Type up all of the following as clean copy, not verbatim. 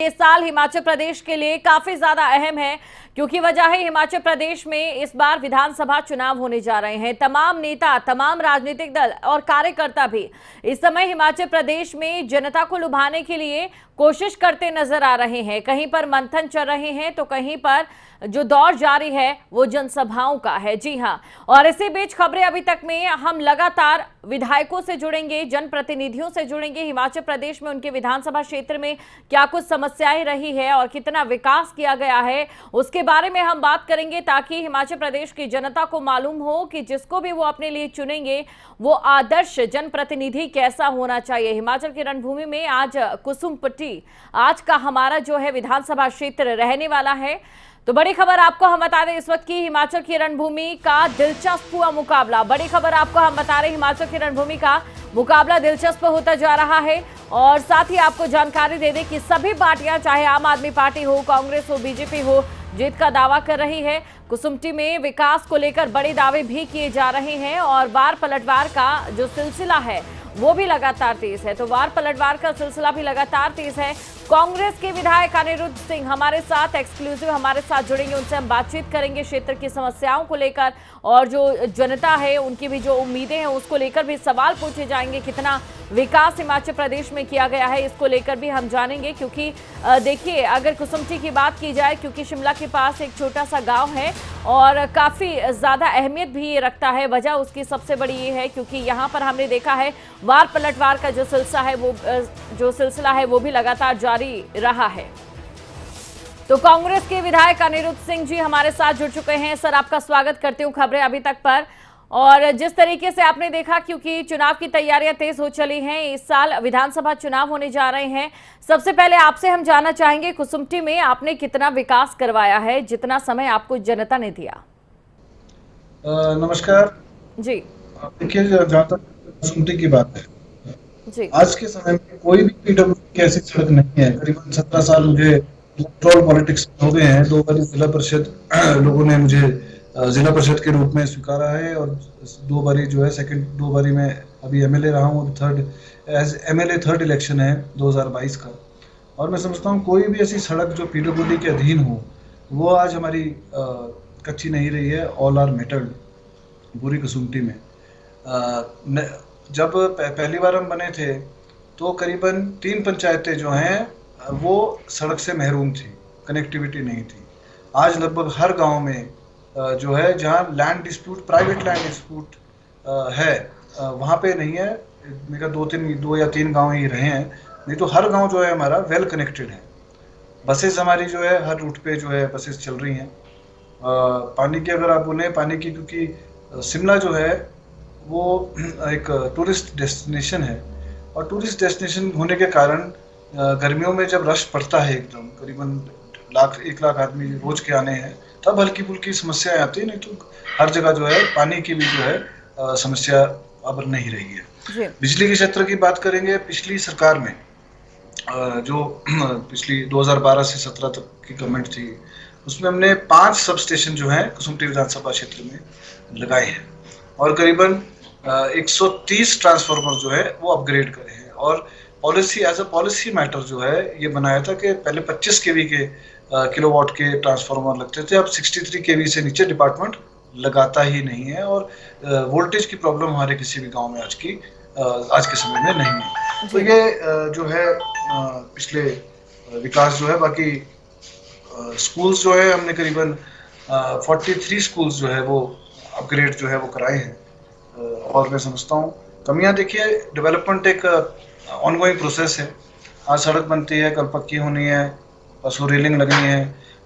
ये साल हिमाचल प्रदेश के लिए काफी ज्यादा अहम है क्योंकि वजह है हिमाचल प्रदेश में इस बार विधानसभा चुनाव होने जा रहे हैं। तमाम नेता, तमाम राजनीतिक दल और कार्यकर्ता भी इस समय हिमाचल प्रदेश में जनता को लुभाने के लिए कोशिश करते नजर आ रहे हैं। कहीं पर मंथन चल रहे हैं तो कहीं पर जो दौर जारी है वो जनसभाओं का है। जी हां, और इसी बीच खबरें अभी तक में हम लगातार विधायकों से जुड़ेंगे, जनप्रतिनिधियों से जुड़ेंगे। हिमाचल प्रदेश में उनके विधानसभा क्षेत्र में क्या कुछ समस्याएं रही है और कितना विकास किया गया है उसके बारे में हम बात करेंगे, ताकि हिमाचल प्रदेश की जनता को मालूम हो कि जिसको भी वो अपने लिए चुनेंगे वो आदर्श जनप्रतिनिधि कैसा होना चाहिए। हिमाचल की रणभूमि में आज कुसुम्पटी आज का हमारा जो है विधानसभा क्षेत्र रहने वाला है। तो बड़ी खबर आपको हम बता दें, इस वक्त की हिमाचल की रणभूमि का दिलचस्प हुआ मुकाबला। बड़ी खबर आपको हम बता रहे हैं, हिमाचल की रणभूमि का मुकाबला दिलचस्प होता जा रहा है। और साथ ही आपको जानकारी दे दें कि सभी पार्टियां, चाहे आम आदमी पार्टी हो, कांग्रेस हो, बीजेपी हो, जीत का दावा कर रही है। कुसुम्पटी में विकास को लेकर बड़े दावे भी किए जा रहे हैं और वार पलटवार का जो सिलसिला है वो भी लगातार तेज है। तो वार पलटवार का सिलसिला भी लगातार तेज है। कांग्रेस के विधायक अनिरुद्ध सिंह हमारे साथ एक्सक्लूसिव हमारे साथ जुड़ेंगे, उनसे हम बातचीत करेंगे क्षेत्र की समस्याओं को लेकर और जो जनता है उनकी भी जो उम्मीदें हैं उसको लेकर भी सवाल पूछे जाएंगे। कितना विकास हिमाचल प्रदेश में किया गया है इसको लेकर भी हम जानेंगे, क्योंकि देखिए अगर कुसुम्पटी की बात की जाए, क्योंकि शिमला के पास एक छोटा सा गांव है और काफ़ी ज़्यादा अहमियत भी ये रखता है। वजह उसकी सबसे बड़ी ये है क्योंकि यहाँ पर हमने देखा है वार पलटवार का जो सिलसिला है वो भी लगातार जारी रहा है। तो कांग्रेस के विधायक अनिरुद्ध सिंह जी हमारे साथ जुड़ चुके हैं। सर, आपका स्वागत करती हूँ खबरें अभी तक पर। और जिस तरीके से आपने देखा, क्योंकि चुनाव की तैयारियां तेज हो चली हैं, इस साल विधानसभा चुनाव होने जा रहे हैं। सबसे पहले आपसे हम जानना चाहेंगे, कुसुम्पटी में आपने कितना विकास करवाया है जितना समय आपको जनता ने दिया? नमस्कार जी देखिए, जहाँ तक कुसुम्पटी की बात है, जी आज के समय में कोई भी पीडब्ल्यूडी की ऐसी सड़क नहीं है। करीबन 17 साल मुझे इलेक्टोरल पॉलिटिक्स हो गए हैं। 2 बार जिला परिषद लोगों ने मुझे जिला परिषद के रूप में स्वीकारा है और 2 बारी जो है सेकंड 2 बारी मैं अभी एमएलए रहा हूँ। अभी third as MLA third election है 2022 का। और मैं समझता हूँ कोई भी ऐसी सड़क जो पीडब्ल्यूडी के अधीन हो वो आज हमारी कच्ची नहीं रही है। ऑल आर मेटल्ड पूरी कुसुम्पटी में। जब पहली बार हम बने थे तो करीबन 3 पंचायतें जो हैं वो सड़क से महरूम थी, कनेक्टिविटी नहीं थी। आज लगभग हर गांव में जो है जहां land dispute, private land dispute है, वहां पे नहीं है। मेरा 2 या 3 गांव ही रहे हैं, नहीं तो हर गांव जो है हमारा वेल कनेक्टेड है। बसेस हमारी जो है हर रूट पे जो है बसेस चल रही हैं। पानी की अगर आप बोलें, पानी की, क्योंकि शिमला जो है वो एक टूरिस्ट डेस्टिनेशन है और टूरिस्ट डेस्टिनेशन होने के कारण गर्मियों में जब रश पड़ता है एकदम, करीबन 1 लाख आदमी रोज के आने हैं, तब हल्की फुल्की समस्याएं आती है। नहीं तो हर जगह जो है पानी की भी जो है समस्या अब नहीं रही है। बिजली के क्षेत्र की बात करेंगे, पिछली सरकार में जो पिछली 2012 से 17 तक की गवर्नमेंट थी, उसमें हमने 5 सब स्टेशन जो है कुसुम्पटी विधानसभा क्षेत्र में लगाए हैं और करीबन 130 ट्रांसफार्मर जो है वो अपग्रेड करे हैं। और policy, as a policy matter जो है ये बनाया था कि पहले 25 केवी के किलोवाट के ट्रांसफार्मर लगते थे, अब 63 केवी से नीचे डिपार्टमेंट लगाता ही नहीं है। और वोल्टेज की प्रॉब्लम हमारे किसी भी गांव में आज के समय में नहीं है। तो ये जो है पिछले विकास जो है। बाकी स्कूल्स जो है हमने करीबन 43 स्कूल्स जो है वो अपग्रेड जो है वो कराए हैं। और मैं समझता हूँ कमियाँ, देखिए डेवलपमेंट एक ऑनगोइंग प्रोसेस है। आज सड़क बनती है, कल पक्की होनी है, परसों रेलिंग लगनी है।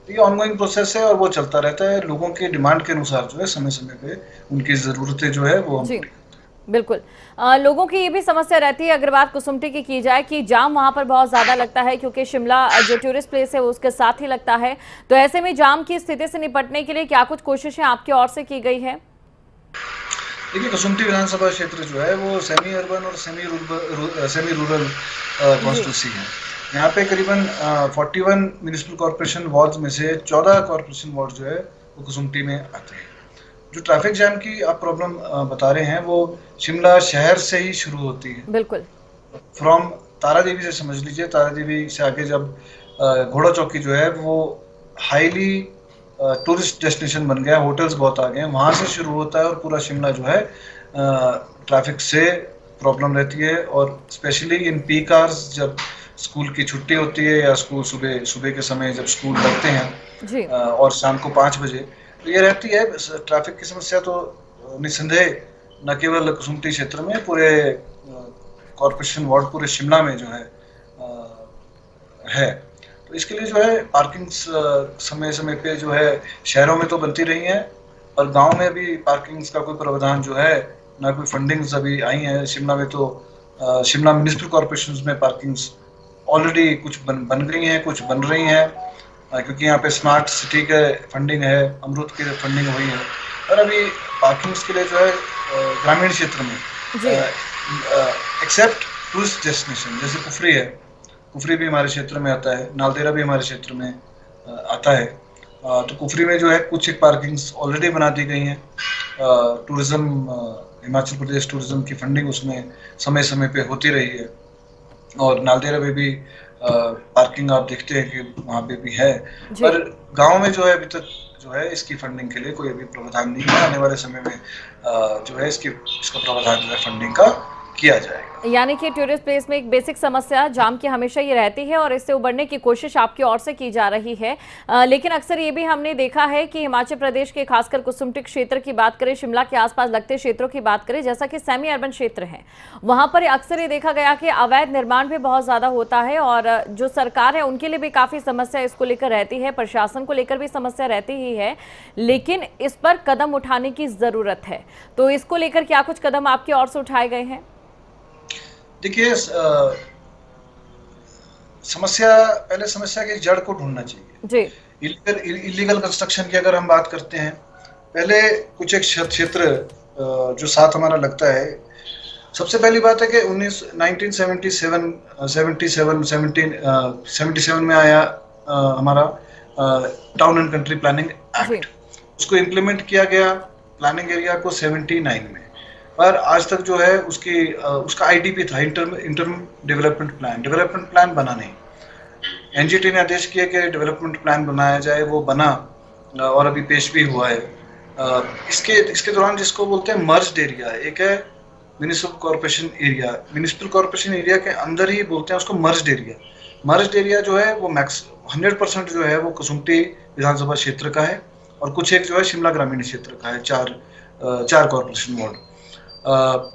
तो ये ऑनगोइंग प्रोसेस है और वो चलता रहता है। लोगों के डिमांड के अनुसार जो है समय समय पे उनकी ज़रूरतें जो है वो हम बिल्कुल। लोगों की ये भी समस्या रहती है, अगर बात कुसुम्पटी की जाए, कि जाम वहां पर बहुत ज़्यादा लगता है क्योंकि शिमला जो टूरिस्ट प्लेस है वो उसके साथ ही लगता है। तो ऐसे में जाम की स्थिति से निपटने के लिए क्या कुछ कोशिशें आपकी ओर से की गई है? देखिए, कुसुम्पटी विधानसभा क्षेत्र जो है वो सेमी अर्बन और सेमी रूरल कॉन्स्टिट्यूंसी है। यहाँ पे करीबन 41 म्यूनिसिपल कॉर्पोरेशन वार्ड में से 14 कॉर्पोरेशन वार्ड जो है वो कुसुम्पटी में आते हैं। जो ट्रैफिक जैम की आप प्रॉब्लम बता रहे हैं वो शिमला शहर से ही शुरू होती है। बिल्कुल। फ्रॉम तारा देवी से समझ लीजिए, तारा देवी से आगे जब घोड़ा चौकी जो है वो हाईली टूरिस्ट डेस्टिनेशन बन गया, होटल्स बहुत आ गए हैं, वहाँ से शुरू होता है और पूरा शिमला जो है ट्रैफिक से प्रॉब्लम रहती है। और स्पेशली इन पीक आवर्स जब स्कूल की छुट्टी होती है या स्कूल सुबह सुबह के समय जब स्कूल लगते हैं जी। और शाम को 5 बजे, तो ये रहती है ट्रैफिक की समस्या। तो निस्संदेह न केवल कसुम्पटी क्षेत्र में, पूरे कॉर्पोरेशन वार्ड, पूरे शिमला में जो है। तो इसके लिए जो है पार्किंग समय समय पे जो है शहरों में तो बनती रही है, और गांव में भी पार्किंग का कोई प्रावधान जो है ना, कोई फंडिंग्स अभी आई है। शिमला में तो शिमला म्युनिसिपल कॉर्पोरेशन में पार्किंग्स ऑलरेडी कुछ बन गई हैं, कुछ बन रही हैं, क्योंकि यहाँ पे स्मार्ट सिटी के फंडिंग है, अमृत की फंडिंग हुई है। और अभी पार्किंग्स के लिए जो है ग्रामीण क्षेत्र में एक्सेप्ट टूरिस्ट डेस्टिनेशन जैसे कुफरी है, कुफरी भी हमारे क्षेत्र में आता है, नालदेहरा भी हमारे क्षेत्र में आता है। तो कुफरी में जो है कुछ एक पार्किंग्स ऑलरेडी बना दी गई हैं। टूरिज्म, हिमाचल प्रदेश टूरिज्म की फंडिंग उसमें समय समय पे होती रही है। और नालदेहरा में भी पार्किंग आप देखते हैं कि वहाँ पे भी है। पर गांव में जो है अभी तक जो है इसकी फंडिंग के लिए कोई अभी प्रावधान नहीं है। आने वाले समय में जो है इसका प्रावधान जो है फंडिंग का किया जाएगा। यानी कि टूरिस्ट प्लेस में एक बेसिक समस्या जाम की हमेशा ये रहती है और इससे उबरने की कोशिश आपकी ओर से की जा रही है। लेकिन अक्सर ये भी हमने देखा है कि हिमाचल प्रदेश के खासकर कुसुम्पटी क्षेत्र की बात करें, शिमला के आसपास लगते क्षेत्रों की बात करें, जैसा कि सेमी अर्बन क्षेत्र है, वहां पर अक्सर ये देखा गया कि अवैध निर्माण भी बहुत ज्यादा होता है और जो सरकार है उनके लिए भी काफी समस्या इसको लेकर रहती है, प्रशासन को लेकर भी समस्या रहती ही है, लेकिन इस पर कदम उठाने की जरूरत है। तो इसको लेकर क्या कुछ कदम आपकी ओर से उठाए गए हैं? देखिए, समस्या की जड़ को ढूंढना चाहिए जी। इलीगल कंस्ट्रक्शन की अगर हम बात करते हैं, पहले कुछ एक क्षेत्र जो साथ हमारा लगता है, सबसे पहली बात है कि 1977 में आया हमारा town and country planning act, उसको इम्प्लीमेंट किया गया प्लानिंग एरिया को 79 में। पर आज तक जो है उसका आईडीपी था, इंटरम डेवलपमेंट प्लान बना नहीं। एनजीटी ने आदेश किया कि डेवलपमेंट प्लान बनाया जाए, वो बना और अभी पेश भी हुआ है। इसके दौरान जिसको बोलते हैं मर्ज्ड एरिया, एक है म्युनिसिपल कॉर्पोरेशन एरिया के अंदर ही बोलते हैं उसको मर्ज्ड एरिया जो है वो 100% जो है वो कसुम्पटी विधानसभा क्षेत्र का है, और कुछ एक जो है शिमला ग्रामीण क्षेत्र का है, चार कॉर्पोरेशन वार्ड।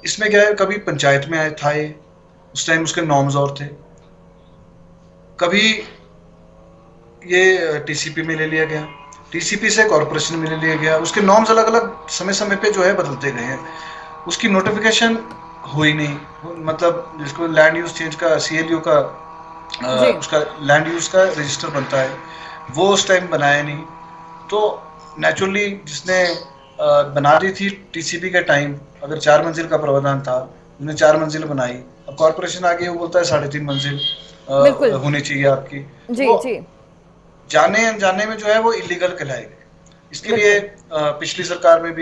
इसमें क्या है, कभी पंचायत में था ये, उस टाइम उसके नॉर्म्स और थे, कभी ये टीसीपी में ले लिया गया, टीसीपी से कॉर्पोरेशन में ले लिया गया, उसके नॉर्म्स अलग अलग समय समय पे जो है बदलते गए हैं। उसकी नोटिफिकेशन हुई नहीं, मतलब जिसको लैंड यूज चेंज का सीएलयू का उसका लैंड यूज का रजिस्टर बनता है, वो उस टाइम बनाया नहीं। तो नेचुरली जिसने बना दी थी टीसीपी के टाइम, अगर 4 मंजिल का प्रावधान था, उन्होंने 4 मंजिल बनाई, अब कॉर्पोरेशन आगे वो बोलता है 3.5 मंजिल होनी चाहिए आपकी। जी। जाने अनजाने में जो है वो इलीगल कहलाएगा। इसके लिए पिछली सरकार में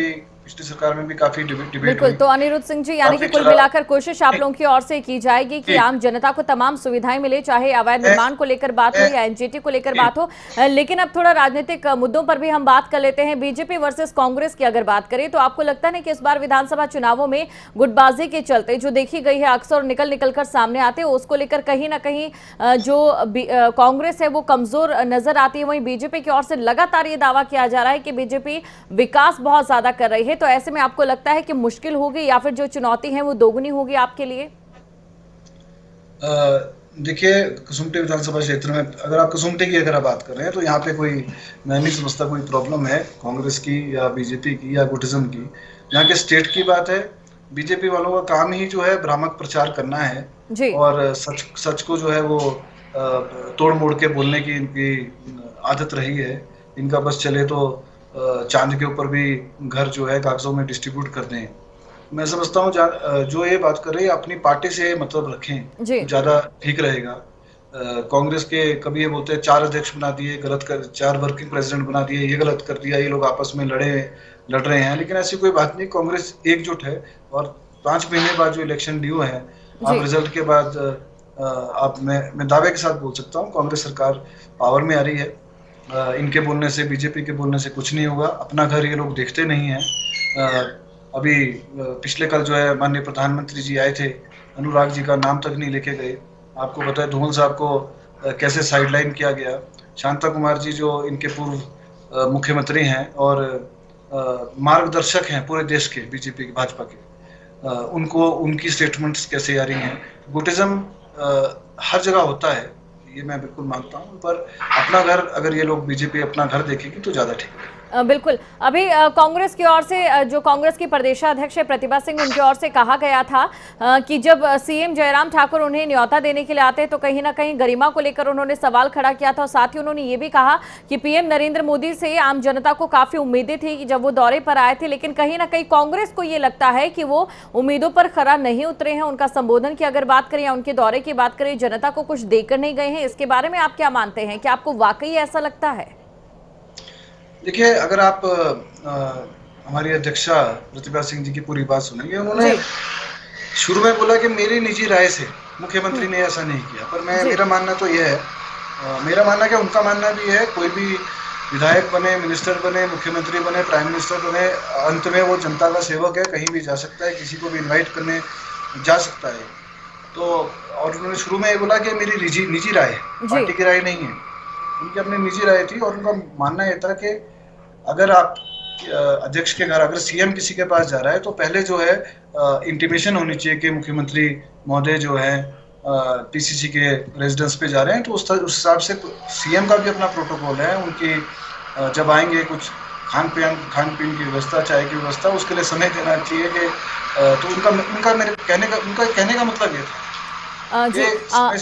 भी काफी डिबेट बिल्कुल। तो अनिरुद्ध सिंह जी, यानी कि कुल मिलाकर कोशिश आप लोगों की ओर से की जाएगी कि आम जनता को तमाम सुविधाएं मिले, चाहे अवैध निर्माण को लेकर बात हो या एनजीटी को लेकर बात हो। लेकिन अब थोड़ा राजनीतिक मुद्दों पर भी हम बात कर लेते हैं। बीजेपी वर्सेस कांग्रेस की अगर बात करें, तो आपको लगता है कि इस बार विधानसभा चुनावों में गुटबाजी के चलते जो देखी गई है अक्सर निकल कर सामने आते हैं, उसको लेकर कहीं ना कहीं जो कांग्रेस है वो कमजोर नजर आती है, वहीं बीजेपी की ओर से लगातार ये दावा किया जा रहा है कि बीजेपी विकास बहुत ज्यादा कर रही है। तो ऐसे में आपको लगता है कि मुश्किल होगी या फिर जो चुनौती है वो दोगुनी होगी आपके लिए? देखिए, कसुम्पटी विधानसभा क्षेत्र में अगर आप कसुम्पटी की बात कर रहे हैं, तो यहाँ पे कोई, मैं नहीं समझता कोई प्रॉब्लम है कांग्रेस की या बीजेपी की या गुटिज्म की। यहाँ के स्टेट की बात है, बीजेपी वालों का काम ही जो है भ्रामक प्रचार करना है जी। और सच को जो है वो तोड़ मोड़ के बोलने की इनकी आदत रही है। इनका बस चले तो चांद के ऊपर भी घर जो है कागजों में डिस्ट्रीब्यूट कर दें। मैं समझता हूँ जो ये बात कर रहे हैं अपनी पार्टी से मतलब रखें, ज्यादा ठीक रहेगा। कांग्रेस के कभी ये बोलते हैं 4 अध्यक्ष बना दिए, 4 वर्किंग प्रेसिडेंट बना दिए, ये गलत कर दिया, ये लोग आपस में लड़ रहे हैं, लेकिन ऐसी कोई बात नहीं। कांग्रेस एकजुट है और 5 महीने बाद जो इलेक्शन ड्यू है, आप रिजल्ट के बाद अब मैं दावे के साथ बोल सकता हूँ, कांग्रेस सरकार पावर में आ रही है। इनके बोलने से, बीजेपी के बोलने से कुछ नहीं होगा। अपना घर ये लोग देखते नहीं हैं। अभी पिछले कल जो है माननीय प्रधानमंत्री जी आए थे, अनुराग जी का नाम तक नहीं लेके गए। आपको पता है धूमल साहब को कैसे साइडलाइन किया गया। शांता कुमार जी जो इनके पूर्व मुख्यमंत्री हैं और मार्गदर्शक हैं पूरे देश के, बीजेपी के, भाजपा के, उनको उनकी स्टेटमेंट्स कैसे आ रही हैं। गुटिज्म हर जगह होता है, ये मैं बिल्कुल मानता हूँ, पर अपना घर अगर ये लोग बीजेपी अपना घर देखेगी तो ज़्यादा ठीक है। बिल्कुल। अभी कांग्रेस की ओर से जो कांग्रेस की प्रदेशाध्यक्ष है प्रतिभा सिंह, उनकी ओर से कहा गया था कि जब सीएम जयराम ठाकुर उन्हें न्योता देने के लिए आते तो कहीं ना कहीं गरिमा को लेकर उन्होंने सवाल खड़ा किया था। और साथ ही उन्होंने ये भी कहा कि पीएम नरेंद्र मोदी से आम जनता को काफी उम्मीदें थी कि जब वो दौरे पर आए थे, लेकिन कहीं ना कहीं कांग्रेस को ये लगता है कि वो उम्मीदों पर खरा नहीं उतरे हैं। उनका संबोधन की अगर बात करें या उनके दौरे की बात करें, जनता को कुछ देकर नहीं गए हैं। इसके बारे में आप क्या मानते हैं? क्या आपको वाकई ऐसा लगता है? देखिए, अगर आप हमारी अध्यक्षा प्रतिभा सिंह जी की पूरी बात सुनेंगे, उन्होंने शुरू में बोला कि मेरी निजी राय से मुख्यमंत्री ने ऐसा नहीं किया। पर मेरा मानना तो यह है, मेरा मानना क्या उनका मानना भी है, कोई भी विधायक बने, मिनिस्टर बने, मुख्यमंत्री बने, प्राइम मिनिस्टर बने, अंत में वो जनता का सेवक है, कहीं भी जा सकता है, किसी को भी इन्वाइट करने जा सकता है। तो और उन्होंने शुरू में ये बोला कि मेरी निजी राय है, पार्टी की राय नहीं है, उनकी अपनी निजी राय थी। और उनका मानना यह था कि अगर आप अध्यक्ष के घर, अगर सीएम किसी के पास जा रहा है तो पहले जो है इंटीमेशन होनी चाहिए कि मुख्यमंत्री महोदय जो है पीसीसी के रेजिडेंस पे जा रहे हैं। तो उस हिसाब से सीएम का भी अपना प्रोटोकॉल है। उनकी जब आएंगे कुछ खान पीन की व्यवस्था, चाय की व्यवस्था, उसके लिए समय देना चाहिए कि तो उनका कहने का मतलब ये था। जी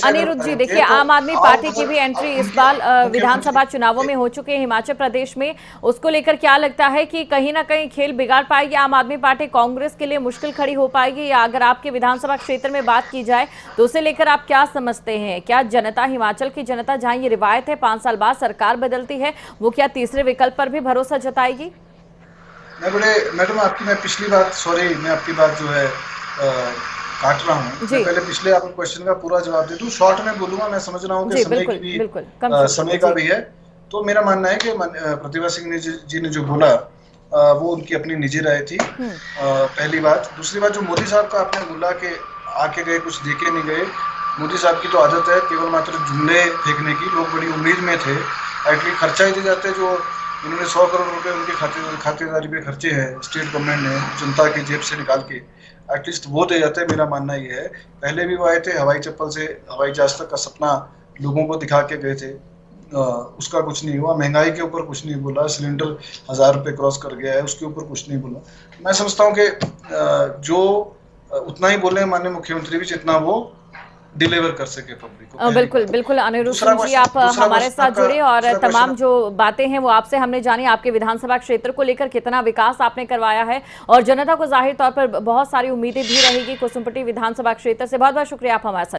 अनिरुद्ध जी, देखिए आम आदमी पार्टी की भी एंट्री इस बार विधानसभा चुनावों में हो चुके हैं हिमाचल प्रदेश में। उसको लेकर क्या लगता है कि कहीं ना कहीं खेल बिगाड़ पाएगी आम आदमी पार्टी? कांग्रेस के लिए मुश्किल खड़ी हो पाएगी? या अगर आपके विधानसभा क्षेत्र में बात की जाए तो उसे लेकर आप क्या समझते हैं? क्या जनता, हिमाचल की जनता, जहाँ ये रिवायत है 5 साल बाद सरकार बदलती है, वो क्या तीसरे विकल्प पर भी भरोसा जताएगी? मैडम मैं आपकी बात जो है काट रहा हूँ। मैं पहले पिछले आपके क्वेश्चन का पूरा जवाब दे दूं, शॉर्ट में बोलूंगा। मैं समझ रहा हूँ कि समय का भी है। तो मेरा मानना है कि प्रतिभा सिंह जी ने जो बोला वो उनकी अपनी निजी राय थी, पहली बात। दूसरी बात, जो मोदी साहब का आपने बोला कि आके गए, कुछ देके नहीं गए। मोदी साहब की तो आदत है केवल मात्र जुमले फेंकने की। लोग बड़ी उम्मीद में थे, एटलीस्ट खर्चा ही दे जाते। जो इन्होंने 100 करोड़ रुपए उनकी खातेदारी पे खर्चे हैं स्टेट गवर्नमेंट ने जनता की जेब से निकाल के, एटलीस्ट वो दे जाते हैं। मेरा मानना ये है, पहले भी वो आए थे हवाई चप्पल से हवाई जहाज तक का सपना लोगों को दिखा के गए थे। उसका कुछ नहीं हुआ। महंगाई के ऊपर कुछ नहीं बोला। सिलेंडर 1000 रुपये क्रॉस कर गया है, उसके ऊपर कुछ नहीं बोला। मैं समझता हूँ कि जो उतना ही बोले माननीय मुख्यमंत्री भी जितना वो डिलीवर कर सके पब्लिक को। बिल्कुल बिल्कुल अनिरुद्ध जी, आप हमारे साथ जुड़े और तमाम जो बातें हैं वो आपसे हमने जानी। आपके विधानसभा क्षेत्र को लेकर कितना विकास आपने करवाया है और जनता को जाहिर तौर पर बहुत सारी उम्मीदें भी रहेगी कुसुम्पटी विधानसभा क्षेत्र से। बहुत बहुत शुक्रिया आप हमारे साथ